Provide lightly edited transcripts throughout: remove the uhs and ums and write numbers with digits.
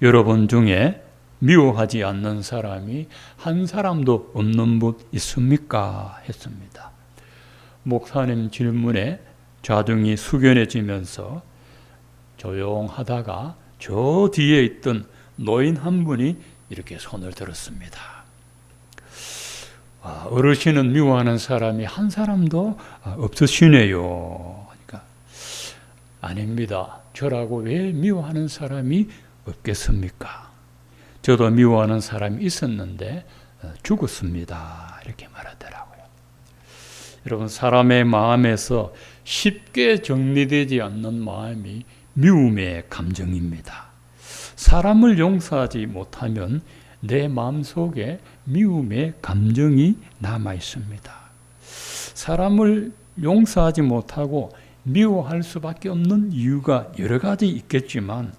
여러분 중에 미워하지 않는 사람이 한 사람도 없는 분 있습니까? 했습니다. 목사님 질문에 좌중이 숙연해지면서 조용하다가 저 뒤에 있던 노인 한 분이 이렇게 손을 들었습니다. 어르신은 미워하는 사람이 한 사람도 없으시네요. 그러니까 아닙니다. 저라고 왜 미워하는 사람이 없겠습니까? 저도 미워하는 사람이 있었는데 죽었습니다. 이렇게 말하더라고요. 여러분, 사람의 마음에서 쉽게 정리되지 않는 마음이 미움의 감정입니다. 사람을 용서하지 못하면 내 마음속에 미움의 감정이 남아 있습니다. 사람을 용서하지 못하고 미워할 수밖에 없는 이유가 여러 가지 있겠지만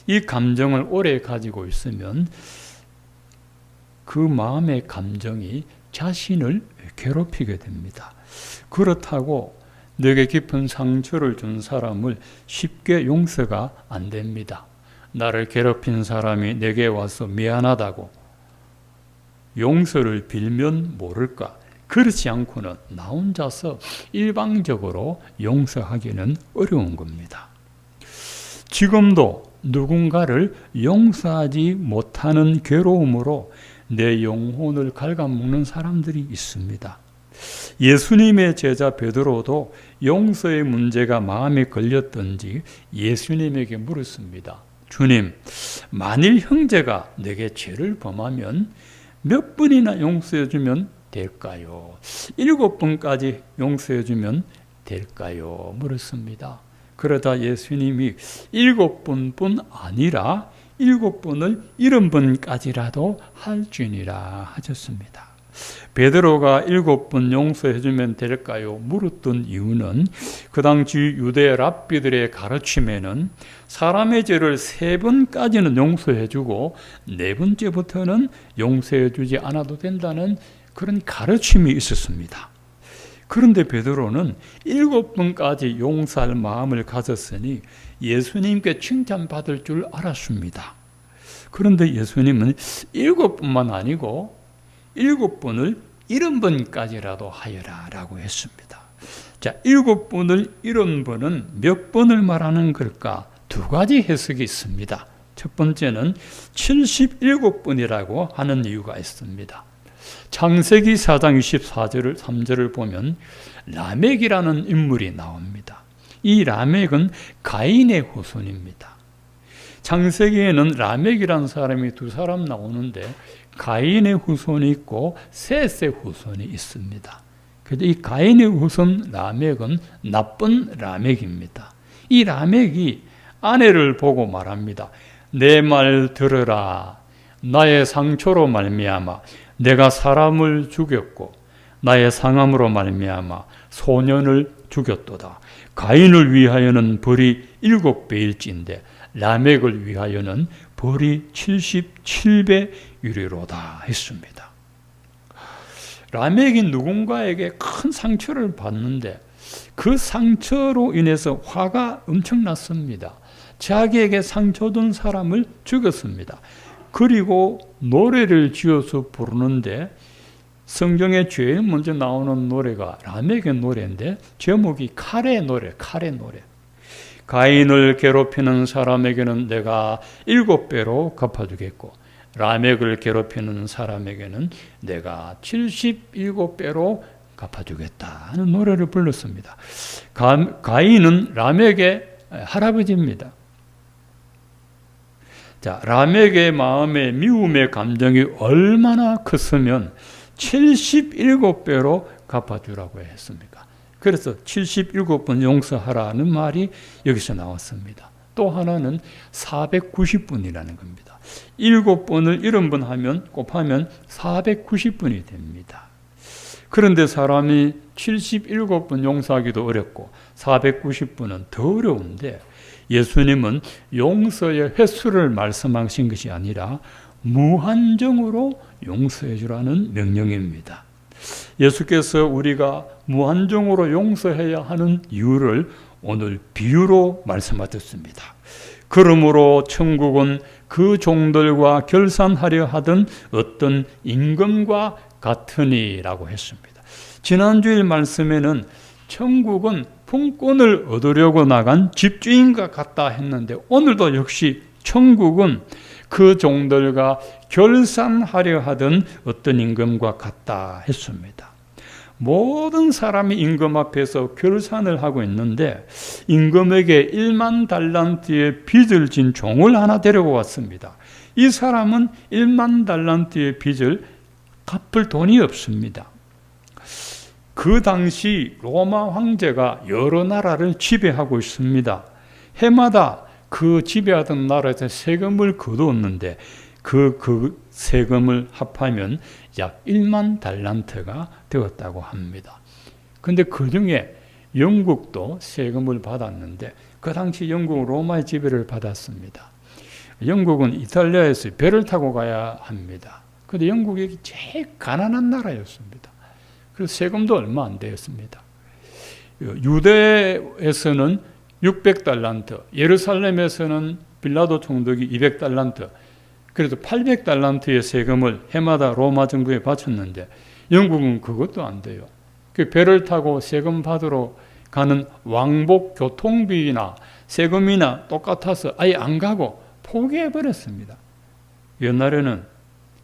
이 감정을 오래 가지고 있으면 그 마음의 감정이 자신을 괴롭히게 됩니다. 그렇다고 내게 깊은 상처를 준 사람을 쉽게 용서가 안 됩니다. 나를 괴롭힌 사람이 내게 와서 미안하다고 용서를 빌면 모를까? 그렇지 않고는 나 혼자서 일방적으로 용서하기는 어려운 겁니다. 지금도 누군가를 용서하지 못하는 괴로움으로 내 영혼을 갉아먹는 사람들이 있습니다. 예수님의 제자 베드로도 용서의 문제가 마음에 걸렸던지 예수님에게 물었습니다. 주님, 만일 형제가 내게 죄를 범하면 몇 번이나 용서해주면 될까요? 7번까지 용서해주면 될까요? 물었습니다. 그러다 예수님이 7번뿐 아니라 7번을 70번까지라도 할지니라 하셨습니다. 베드로가 7번 용서해주면 될까요? 물었던 이유는 그 당시 유대 랍비들의 가르침에는 사람의 죄를 3번까지는 용서해주고 4번째부터는 용서해주지 않아도 된다는 그런 가르침이 있었습니다. 그런데 베드로는 7번까지 용서할 마음을 가졌으니 예수님께 칭찬받을 줄 알았습니다. 그런데 예수님은 7번만 아니고 7번을 70번까지라도 하여라 라고 했습니다. 자, 7번을 70번은 몇 번을 말하는 걸까? 2가지 해석이 있습니다. 첫 번째는 77번이라고 하는 이유가 있습니다. 창세기 4장 24절 3절을 보면 라멕이라는 인물이 나옵니다. 이 라멕은 가인의 후손입니다. 창세기에는 라멕이라는 사람이 2사람 나오는데 가인의 후손이 있고 셋의 후손이 있습니다. 그래서 이 가인의 후손 라멕은 나쁜 라멕입니다. 이 라멕이 아내를 보고 말합니다. 내 말 들으라. 나의 상처로 말미암아 내가 사람을 죽였고 나의 상함으로 말미암아 소년을 죽였도다. 가인을 위하여는 벌이 7배일진데 라멕을 위하여는 벌이 77배 유리로다 했습니다. 라멕이 누군가에게 큰 상처를 받는데 그 상처로 인해서 화가 엄청났습니다. 자기에게 상처 준 사람을 죽였습니다. 그리고 노래를 지어서 부르는데 성경에 제일 먼저 나오는 노래가 라멕의 노래인데 제목이 칼의 노래. 가인을 괴롭히는 사람에게는 내가 7배로 갚아주겠고 라멕을 괴롭히는 사람에게는 내가 77배로 갚아주겠다 하는 노래를 불렀습니다. 가인은 라멕의 할아버지입니다. 자, 라멕의 마음에 미움의 감정이 얼마나 컸으면 77배로 갚아주라고 했습니까? 그래서 77번 용서하라는 말이 여기서 나왔습니다. 또 하나는 490번이라는 겁니다. 7번을 70번 하면 곱하면 490번이 됩니다. 그런데 사람이 77번 용서하기도 어렵고 490번은 더 어려운데 예수님은 용서의 횟수를 말씀하신 것이 아니라 무한정으로 용서해 주라는 명령입니다. 예수께서 우리가 무한정으로 용서해야 하는 이유를 오늘 비유로 말씀하셨습니다. 그러므로 천국은 그 종들과 결산하려 하던 어떤 임금과 같으니라고 했습니다. 지난주일 말씀에는 천국은 품권을 얻으려고 나간 집주인과 같다 했는데, 오늘도 역시 천국은 그 종들과 결산하려 하던 어떤 임금과 같다 했습니다. 모든 사람이 임금 앞에서 결산을 하고 있는데, 임금에게 1만 달란트의 빚을 진 종을 하나 데리고 왔습니다. 이 사람은 1만 달란트의 빚을 갚을 돈이 없습니다. 그 당시 로마 황제가 여러 나라를 지배하고 있습니다. 해마다 그 지배하던 나라에서 세금을 거두었는데, 그 세금을 합하면 약 1만 달란트가 되었다고 합니다. 그런데 그 중에 영국도 세금을 받았는데, 그 당시 영국은 로마의 지배를 받았습니다. 영국은 이탈리아에서 배를 타고 가야 합니다. 그런데 영국이 제일 가난한 나라였습니다. 그래서 세금도 얼마 안 되었습니다. 유대에서는 600달란트, 예루살렘에서는 빌라도 총독이 200달란트, 그래도 800달란트의 세금을 해마다 로마 정부에 바쳤는데, 영국은 그것도 안 돼요. 그 배를 타고 세금 받으러 가는 왕복 교통비나 세금이나 똑같아서 아예 안 가고 포기해버렸습니다. 옛날에는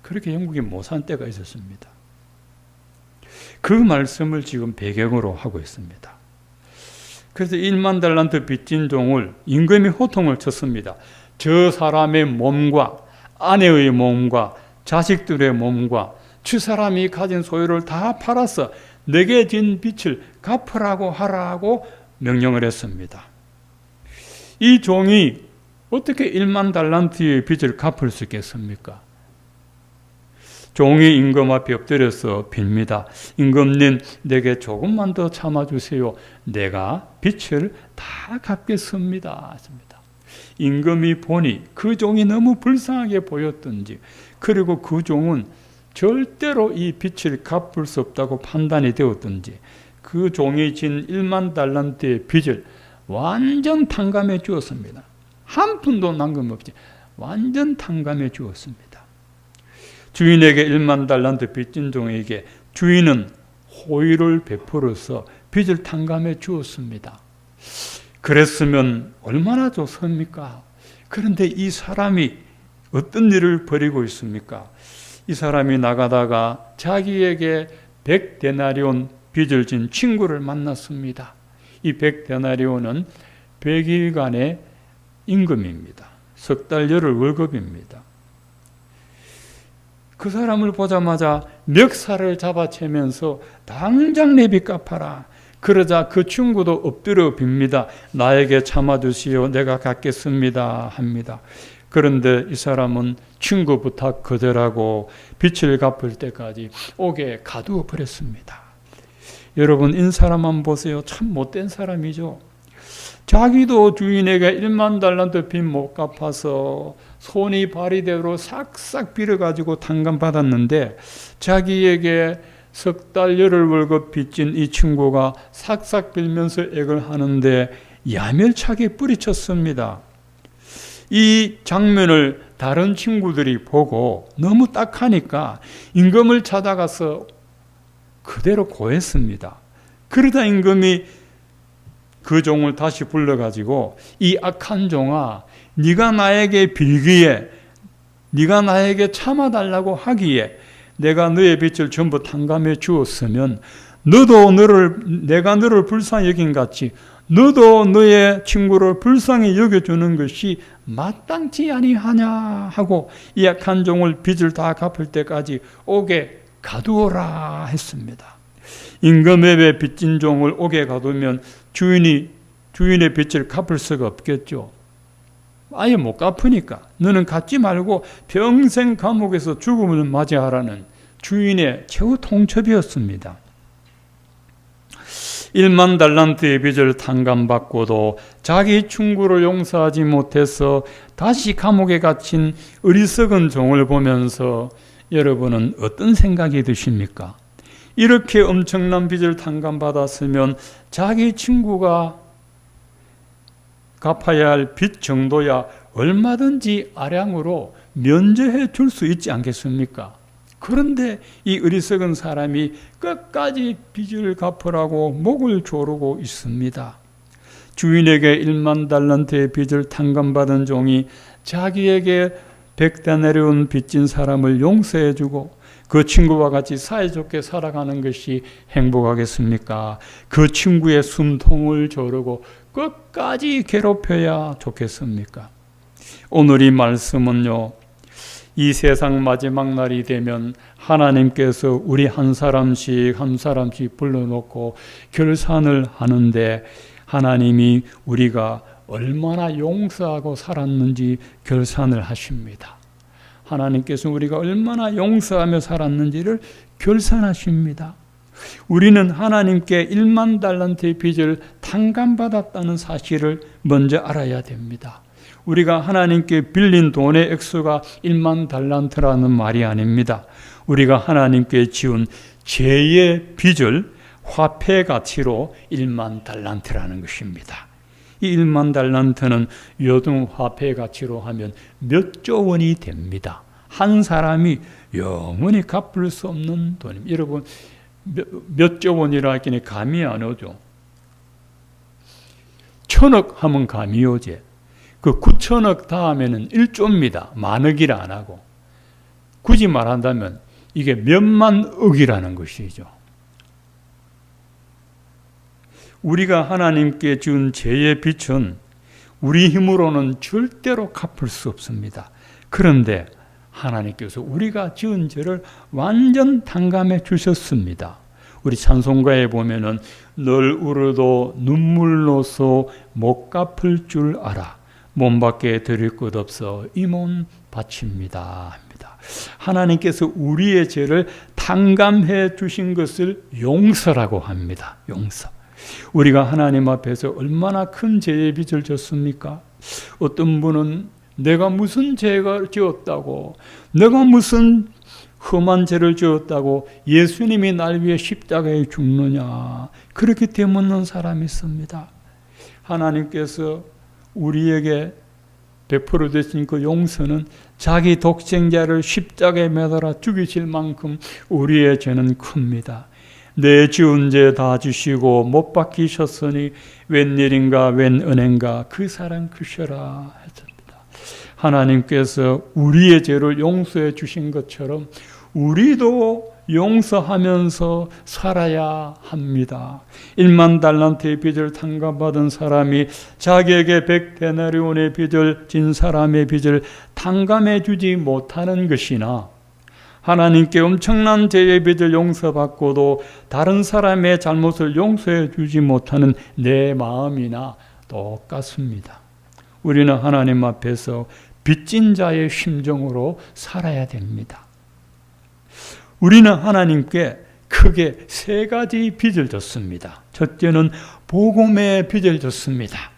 그렇게 영국이 못 산 때가 있었습니다. 그 말씀을 지금 배경으로 하고 있습니다. 그래서 1만 달란트 빚진 종을 임금이 호통을 쳤습니다. 저 사람의 몸과 아내의 몸과 자식들의 몸과 주 사람이 가진 소유를 다 팔아서 내게 진 빚을 갚으라고 하라고 명령을 했습니다. 이 종이 어떻게 1만 달란트의 빚을 갚을 수 있겠습니까? 종이 임금 앞에 엎드려서 빕니다. 임금님, 내게 조금만 더 참아주세요. 내가 빚을 다 갚겠습니다. 임금이 보니 그 종이 너무 불쌍하게 보였던지, 그리고 그 종은 절대로 이 빚을 갚을 수 없다고 판단이 되었던지, 그 종이 진 1만 달란트의 빚을 완전 탕감해 주었습니다. 한 푼도 남김없이 완전 탕감해 주었습니다. 주인에게 1만 달란트 빚진 종에게 주인은 호의를 베풀어서 빚을 탕감해 주었습니다. 그랬으면 얼마나 좋습니까? 그런데 이 사람이 어떤 일을 벌이고 있습니까? 이 사람이 나가다가 자기에게 100데나리온 빚을 진 친구를 만났습니다. 이 100데나리온은 100일간의 임금입니다. 석 달 열흘 월급입니다. 그 사람을 보자마자 멱살을 잡아채면서 당장 내 빚 갚아라. 그러자 그 친구도 엎드려 빕니다. 나에게 참아주시오. 내가 갚겠습니다. 합니다. 그런데 이 사람은 친구 부탁 거절하고 빚을 갚을 때까지 옥에 가두어 버렸습니다. 여러분, 이 사람만 보세요. 참 못된 사람이죠. 자기도 주인에게 1만 달란트 빚 못 갚아서 손이 발이 되도록 싹싹 빌어가지고 탕감받았는데, 자기에게 석 달 열흘 월급 빚진 이 친구가 싹싹 빌면서 액을 하는데 야멸차게 뿌리쳤습니다. 이 장면을 다른 친구들이 보고 너무 딱하니까 임금을 찾아가서 그대로 고했습니다. 그러다 임금이 그 종을 다시 불러가지고, 이 악한 종아, 네가 나에게 빌기에, 네가 나에게 참아달라고 하기에 내가 너의 빚을 전부 탕감해 주었으면, 너도 내가 너를 불쌍히 여긴 같이 너도 너의 친구를 불쌍히 여겨주는 것이 마땅치 아니하냐 하고, 이 악한 종을 빚을 다 갚을 때까지 옥에 가두어라 했습니다. 임금의 빚진 종을 옥에 가두면 주인의 빚을 갚을 수가 없겠죠. 아예 못 갚으니까 너는 갚지 말고 평생 감옥에서 죽음을 맞이하라는 주인의 최후 통첩이었습니다. 1만 달란트의 빚을 탕감받고도 자기 친구를 용서하지 못해서 다시 감옥에 갇힌 어리석은 종을 보면서 여러분은 어떤 생각이 드십니까? 이렇게 엄청난 빚을 탕감받았으면 자기 친구가 갚아야 할 빚 정도야 얼마든지 아량으로 면제해 줄 수 있지 않겠습니까? 그런데 이 어리석은 사람이 끝까지 빚을 갚으라고 목을 조르고 있습니다. 주인에게 1만 달란트의 빚을 탕감받은 종이 자기에게 100데나리온 온 빚진 사람을 용서해주고 그 친구와 같이 사이좋게 살아가는 것이 행복하겠습니까? 그 친구의 숨통을 조르고 끝까지 괴롭혀야 좋겠습니까? 오늘 이 말씀은요, 이 세상 마지막 날이 되면 하나님께서 우리 한 사람씩 불러놓고 결산을 하는데 하나님이 우리가 얼마나 용서하고 살았는지 결산을 하십니다. 하나님께서 우리가 얼마나 용서하며 살았는지를 결산하십니다. 우리는 하나님께 1만 달란트의 빚을 탕감받았다는 사실을 먼저 알아야 됩니다. 우리가 하나님께 빌린 돈의 액수가 1만 달란트라는 말이 아닙니다. 우리가 하나님께 지은 죄의 빚을 화폐 가치로 1만 달란트라는 것입니다. 이 1만 달란트는 요즘 화폐 가치로 하면 몇 조 원이 됩니다. 한 사람이 영원히 갚을 수 없는 돈입니다. 여러분, 몇 조 원이라 했더니 감이 안 오죠. 1,000억 하면 감이 오지. 그 9천억 다음에는 1조입니다. 만억이라 안 하고. 굳이 말한다면 이게 몇만 억이라는 것이죠. 우리가 하나님께 준 죄의 빚은 우리 힘으로는 절대로 갚을 수 없습니다. 그런데 하나님께서 우리가 지은 죄를 완전 탕감해 주셨습니다. 우리 찬송가에 보면은 널 울어도 눈물로서 못 갚을 줄 알아. 몸 밖에 드릴 것 없어 이 몸 바칩니다. 합니다. 하나님께서 우리의 죄를 탕감해 주신 것을 용서라고 합니다. 용서. 우리가 하나님 앞에서 얼마나 큰 죄의 빚을 졌습니까? 어떤 분은 내가 무슨 죄가 지었다고, 내가 무슨 험한 죄를 지었다고 예수님이 날 위해 십자가에 죽느냐, 그렇게 되묻는 사람이 있습니다. 하나님께서 우리에게 베풀어 주신 그 용서는 자기 독생자를 십자가에 매달아 죽이실 만큼 우리의 죄는 큽니다. 내 지은 죄 다 지시고 못 박히셨으니 웬일인가 웬 은혜인가 그 사랑 크셔라 했습니다. 하나님께서 우리의 죄를 용서해 주신 것처럼 우리도 용서하면서 살아야 합니다. 1만 달란트의 빚을 탕감받은 사람이 자기에게 100데나리온의 빚을 진 사람의 빚을 탕감해 주지 못하는 것이나 하나님께 엄청난 죄의 빚을 용서받고도 다른 사람의 잘못을 용서해 주지 못하는 내 마음이나 똑같습니다. 우리는 하나님 앞에서 빚진 자의 심정으로 살아야 됩니다. 우리는 하나님께 크게 세 가지 빚을 졌습니다. 첫째는 복음의 빚을 졌습니다.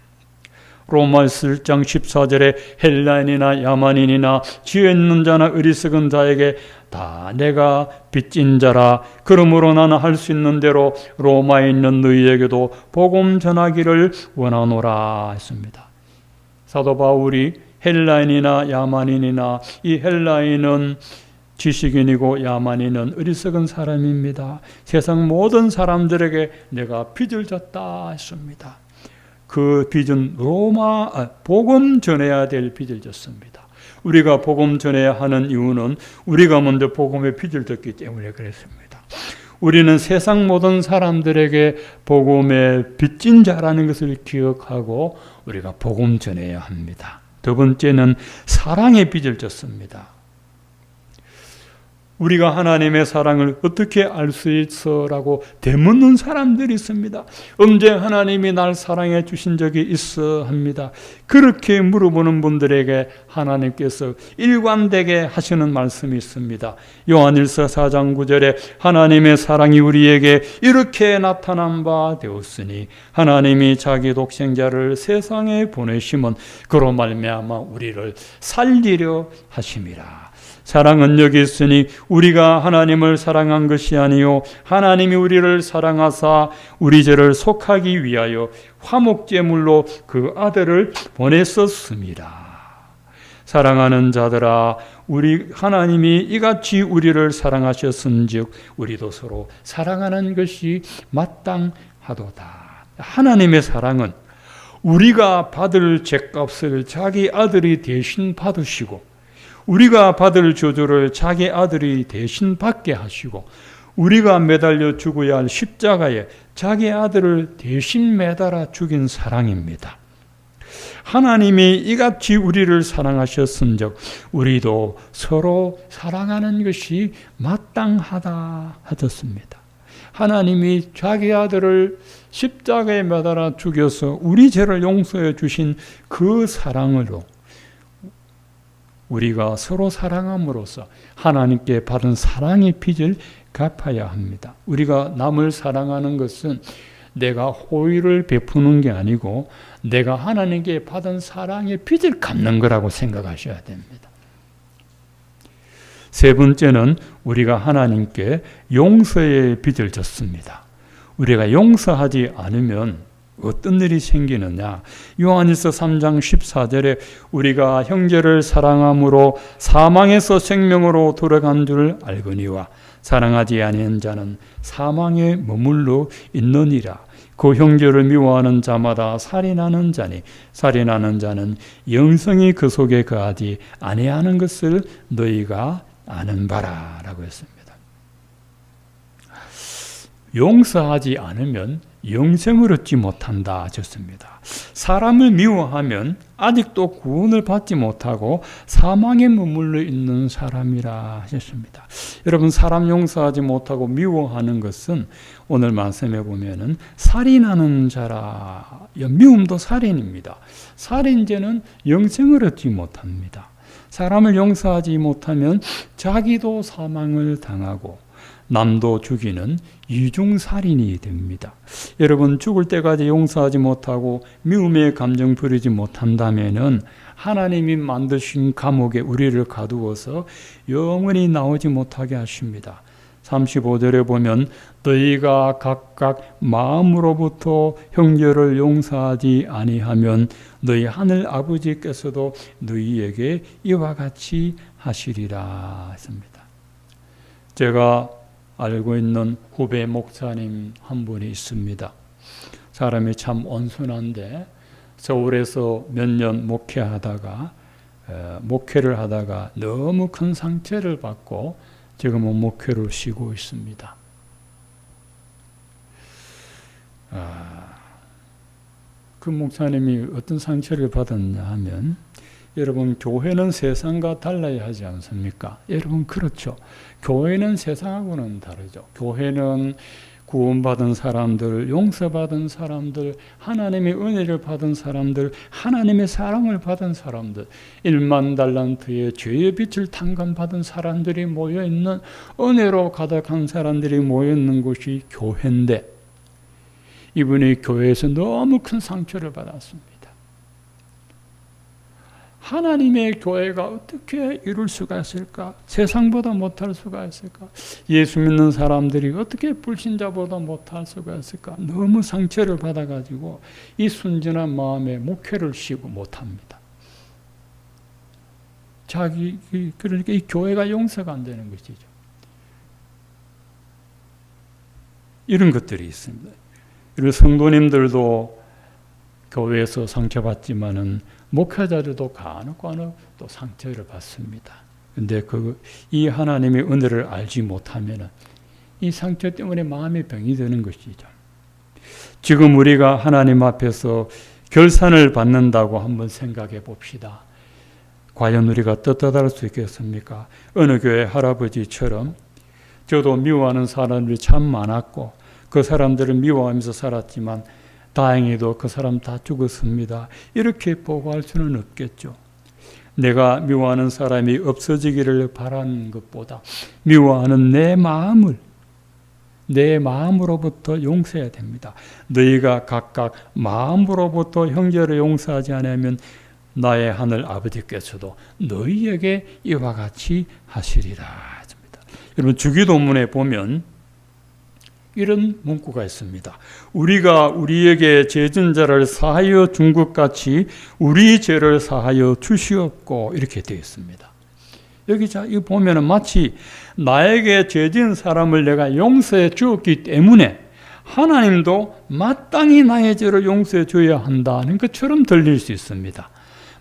로마서 1장 14절에 헬라인이나 야만인이나 지혜 있는 자나 어리석은 자에게 다 내가 빚진 자라. 그러므로 나는 할 수 있는 대로 로마에 있는 너희에게도 복음 전하기를 원하노라 했습니다. 사도 바울이 헬라인이나 야만인이나, 이 헬라인은 지식인이고 야만인은 어리석은 사람입니다. 세상 모든 사람들에게 내가 빚을 졌다 했습니다. 그 빚은 복음 전해야 될 빚을 졌습니다. 우리가 복음 전해야 하는 이유는 우리가 먼저 복음의 빚을 졌기 때문에 그랬습니다. 우리는 세상 모든 사람들에게 복음의 빚진 자라는 것을 기억하고 우리가 복음 전해야 합니다. 두 번째는 사랑의 빚을 졌습니다. 우리가 하나님의 사랑을 어떻게 알 수 있어라고 되묻는 사람들이 있습니다. 언제 하나님이 날 사랑해 주신 적이 있어 합니다. 그렇게 물어보는 분들에게 하나님께서 일관되게 하시는 말씀이 있습니다. 요한일서 4장 9절에 하나님의 사랑이 우리에게 이렇게 나타난 바 되었으니 하나님이 자기 독생자를 세상에 보내심은 그로 말미암아 우리를 살리려 하심이라. 사랑은 여기 있으니 우리가 하나님을 사랑한 것이 아니요 하나님이 우리를 사랑하사 우리 죄를 속하기 위하여 화목제물로 그 아들을 보냈었습니다. 사랑하는 자들아, 우리 하나님이 이같이 우리를 사랑하셨은즉 우리도 서로 사랑하는 것이 마땅하도다. 하나님의 사랑은 우리가 받을 죄값을 자기 아들이 대신 받으시고, 우리가 받을 저주를 자기 아들이 대신 받게 하시고, 우리가 매달려 죽어야 할 십자가에 자기 아들을 대신 매달아 죽인 사랑입니다. 하나님이 이같이 우리를 사랑하셨은즉 우리도 서로 사랑하는 것이 마땅하다 하셨습니다. 하나님이 자기 아들을 십자가에 매달아 죽여서 우리 죄를 용서해 주신 그 사랑으로 우리가 서로 사랑함으로써 하나님께 받은 사랑의 빚을 갚아야 합니다. 우리가 남을 사랑하는 것은 내가 호의를 베푸는 게 아니고 내가 하나님께 받은 사랑의 빚을 갚는 거라고 생각하셔야 됩니다. 세 번째는 우리가 하나님께 용서의 빚을 졌습니다. 우리가 용서하지 않으면 어떤 일이 생기느냐? 요한일서 3장 14절에 우리가 형제를 사랑함으로 사망에서 생명으로 돌아간 줄 알거니와 사랑하지 아니한 자는 사망에 머물러 있느니라. 그 형제를 미워하는 자마다 살인하는 자니 살인하는 자는 영생이 그 속에 거하지 아니하는 것을 너희가 아는 바라라고 했습니다. 용서하지 않으면 영생을 얻지 못한다 하셨습니다. 사람을 미워하면 아직도 구원을 받지 못하고 사망에 머물러 있는 사람이라 하셨습니다. 여러분, 사람 용서하지 못하고 미워하는 것은 오늘 말씀에 보면은 살인하는 자라. 미움도 살인입니다. 살인죄는 영생을 얻지 못합니다. 사람을 용서하지 못하면 자기도 사망을 당하고 남도 죽이는 이중살인이 됩니다. 여러분, 죽을 때까지 용서하지 못하고 미움의 감정 부리지 못한다면은 하나님이 만드신 감옥에 우리를 가두어서 영원히 나오지 못하게 하십니다. 35절에 보면 너희가 각각 마음으로부터 형제를 용서하지 아니하면 너희 하늘 아버지께서도 너희에게 이와 같이 하시리라 했습니다. 제가 알고 있는 후배 목사님 한 분이 있습니다. 사람이 참 온순한데 서울에서 몇 년 목회를 하다가 너무 큰 상처를 받고 지금은 목회를 쉬고 있습니다. 그 목사님이 어떤 상처를 받았냐 하면, 여러분, 교회는 세상과 달라야 하지 않습니까? 여러분, 그렇죠. 교회는 세상하고는 다르죠. 교회는 구원받은 사람들, 용서받은 사람들, 하나님의 은혜를 받은 사람들, 하나님의 사랑을 받은 사람들, 1만 달란트의 죄의 빛을 탕감받은 사람들이 모여있는, 은혜로 가득한 사람들이 모여있는 곳이 교회인데, 이분이 교회에서 너무 큰 상처를 받았습니다. 하나님의 교회가 어떻게 이룰 수가 있을까? 세상보다 못할 수가 있을까? 예수 믿는 사람들이 어떻게 불신자보다 못할 수가 있을까? 너무 상처를 받아가지고 이 순진한 마음에 목회를 쉬고 못합니다. 그러니까 이 교회가 용서가 안 되는 것이죠. 이런 것들이 있습니다. 그리고 성도님들도 교회에서 상처받지만은 목회자들도 간혹 또 상처를 받습니다. 그런데 이 하나님의 은혜를 알지 못하면 이 상처 때문에 마음의 병이 되는 것이죠. 지금 우리가 하나님 앞에서 결산을 받는다고 한번 생각해 봅시다. 과연 우리가 떳떳할 수 있겠습니까? 어느 교회 할아버지처럼 저도 미워하는 사람들이 참 많았고 그 사람들을 미워하면서 살았지만 다행히도 그 사람 다 죽었습니다. 이렇게 보고할 수는 없겠죠. 내가 미워하는 사람이 없어지기를 바라는 것보다 미워하는 내 마음으로부터 용서해야 됩니다. 너희가 각각 마음으로부터 형제를 용서하지 않으면 나의 하늘 아버지께서도 너희에게 이와 같이 하시리라. 여러분, 주기도문에 보면 이런 문구가 있습니다. 우리가 우리에게 죄진 자를 사하여 준 것 같이 우리 죄를 사하여 주시옵고, 이렇게 되어 있습니다. 여기 자, 이거 보면은 마치 나에게 죄진 사람을 내가 용서해 주었기 때문에 하나님도 마땅히 나의 죄를 용서해 줘야 한다는 것처럼 들릴 수 있습니다.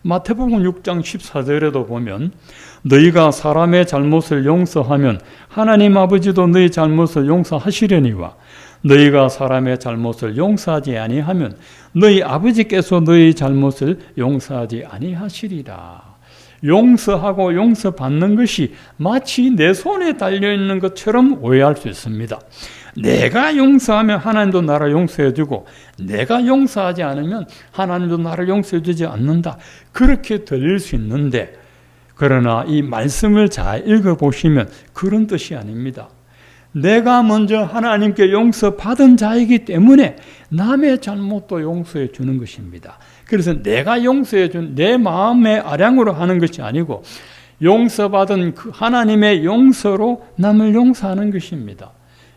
마태복음 6장 14절에도 보면 너희가 사람의 잘못을 용서하면 하나님 아버지도 너희 잘못을 용서하시려니와 너희가 사람의 잘못을 용서하지 아니하면 너희 아버지께서 너희 잘못을 용서하지 아니하시리라. 용서하고 용서받는 것이 마치 내 손에 달려있는 것처럼 오해할 수 있습니다. 내가 용서하면 하나님도 나를 용서해주고 내가 용서하지 않으면 하나님도 나를 용서해주지 않는다. 그렇게 들릴 수 있는데, 그러나 이 말씀을 잘 읽어보시면 그런 뜻이 아닙니다. 내가 먼저 하나님께 용서받은 자이기 때문에 남의 잘못도 용서해 주는 것입니다. 그래서 내가 용서해 준 내 마음의 아량으로 하는 것이 아니고 용서받은 그 하나님의 용서로 남을 용서하는 것입니다.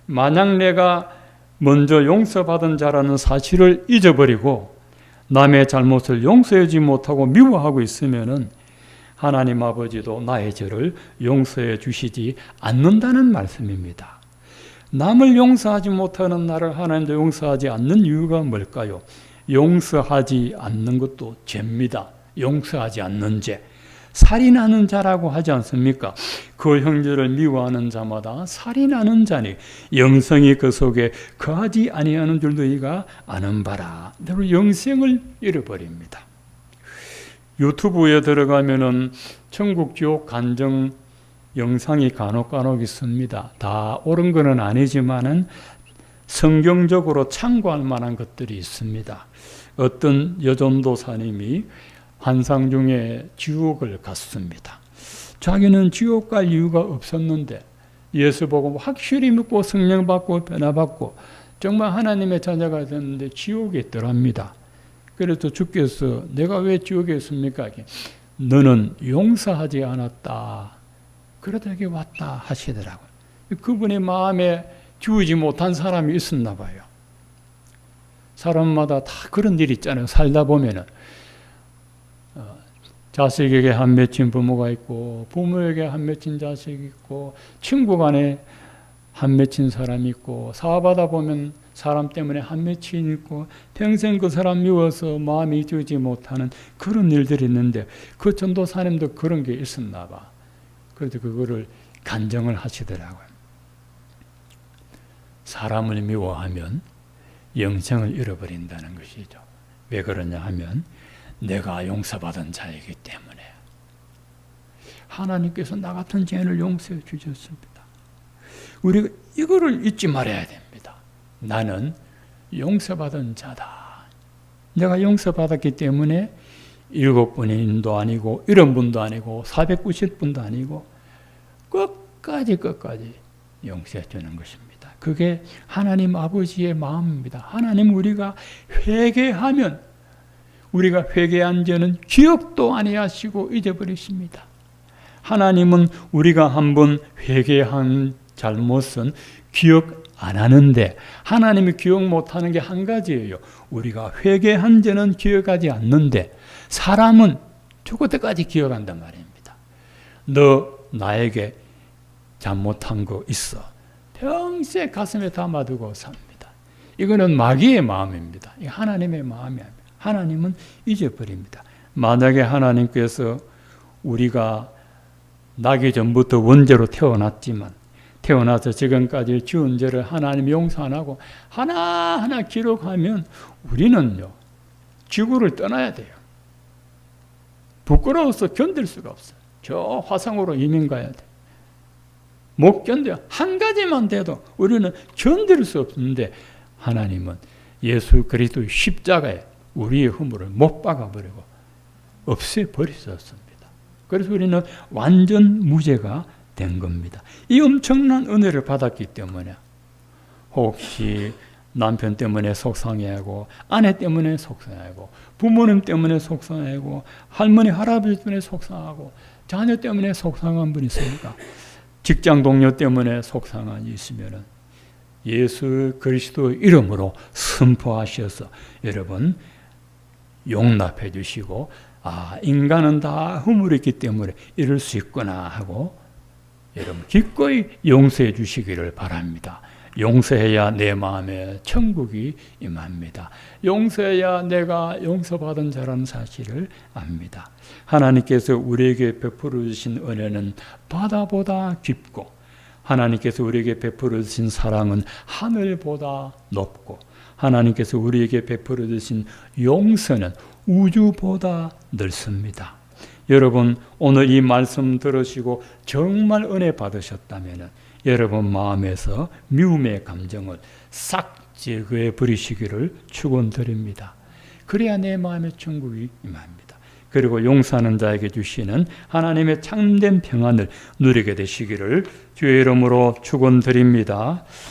만약 내가 먼저 용서받은 자라는 사실을 잊어버리고 남의 잘못을 용서하지 못하고 미워하고 있으면은 하나님 아버지도 나의 죄를 용서해 주시지 않는다는 말씀입니다. 남을 용서하지 못하는 나를 하나님도 용서하지 않는 이유가 뭘까요? 용서하지 않는 것도 죄입니다. 용서하지 않는 죄. 살인하는 자라고 하지 않습니까? 그 형제를 미워하는 자마다 살인하는 자니 영생이 그 속에 거하지 아니하는 줄 너희가 아는 바라. 바로 영생을 잃어버립니다. 유튜브에 들어가면은 천국 지옥 간증 영상이 간혹 있습니다. 다 옳은 것은 아니지만은 성경적으로 참고할 만한 것들이 있습니다. 어떤 여전도사님이 환상 중에 지옥을 갔습니다. 자기는 지옥 갈 이유가 없었는데 예수 보고 확실히 믿고 성령 받고 변화받고 정말 하나님의 자녀가 됐는데 지옥에 있더랍니다. 그래서 주께서 내가 왜 지옥에 있습니까? 너는 용서하지 않았다. 그러다 여기 왔다 하시더라고요. 그분의 마음에 지우지 못한 사람이 있었나 봐요. 사람마다 다 그런 일이 있잖아요. 살다 보면은 자식에게 한 맺힌 부모가 있고 부모에게 한 맺힌 자식이 있고 친구 간에 한 맺힌 사람이 있고 사업하다 보면 사람 때문에 한 맺힌 있고 평생 그 사람 미워서 마음이 지우지 못하는 그런 일들이 있는데 그 전도사님도 그런 게 있었나 봐. 그래서 그거를 간증을 하시더라고요. 사람을 미워하면 영생을 잃어버린다는 것이죠. 왜 그러냐 하면 내가 용서받은 자이기 때문에 하나님께서 나 같은 죄인을 용서해 주셨습니다. 우리가 이거를 잊지 말아야 됩니다. 나는 용서받은 자다. 내가 용서받았기 때문에 7분인도 아니고 이런 분도 아니고 490분도 아니고 끝까지 용서해 주는 것입니다. 그게 하나님 아버지의 마음입니다. 하나님 우리가 회개하면 우리가 회개한 죄는 기억도 아니하시고 잊어버리십니다. 하나님은 우리가 한번 회개한 잘못은 기억 안 하는데 하나님이 기억 못하는 게 한 가지예요. 우리가 회개한 죄는 기억하지 않는데 사람은 죽을 때까지 기억한단 말입니다. 너 나에게 잘못한 거 있어. 평생 가슴에 담아두고 삽니다. 이거는 마귀의 마음입니다. 하나님의 마음이 아닙니다. 하나님은 잊어버립니다. 만약에 하나님께서 우리가 나기 전부터 원죄로 태어났지만 태어나서 지금까지 지은 죄를 하나님 용서 안 하고 하나하나 기록하면 우리는요 지구를 떠나야 돼요. 부끄러워서 견딜 수가 없어요. 저 화성으로 이민 가야 돼. 못 견뎌요. 한 가지만 돼도 우리는 견딜 수 없는데 하나님은 예수 그리스도의 십자가에 우리의 허물을 못 박아버리고 없애버리셨습니다. 그래서 우리는 완전 무죄가 된 겁니다. 이 엄청난 은혜를 받았기 때문에 혹시 남편 때문에 속상해하고 아내 때문에 속상해하고 부모님 때문에 속상해하고 할머니 할아버지 때문에 속상하고 자녀 때문에 속상한 분 있습니까? 직장 동료 때문에 속상한 이 있으면은 예수 그리스도 이름으로 선포하셔서 여러분 용납해 주시고 인간은 다 허물이 있기 때문에 이럴 수 있구나 하고 여러분 기꺼이 용서해 주시기를 바랍니다. 용서해야 내 마음에 천국이 임합니다. 용서해야 내가 용서받은 자라는 사실을 압니다. 하나님께서 우리에게 베풀어 주신 은혜는 바다보다 깊고 하나님께서 우리에게 베풀어 주신 사랑은 하늘보다 높고 하나님께서 우리에게 베풀어 주신 용서는 우주보다 넓습니다. 여러분 오늘 이 말씀 들으시고 정말 은혜 받으셨다면 여러분 마음에서 미움의 감정을 싹 제거해 버리시기를 축원드립니다. 그래야 내 마음의 천국이 임합니다. 그리고 용서하는 자에게 주시는 하나님의 참된 평안을 누리게 되시기를 주의 이름으로 축원드립니다.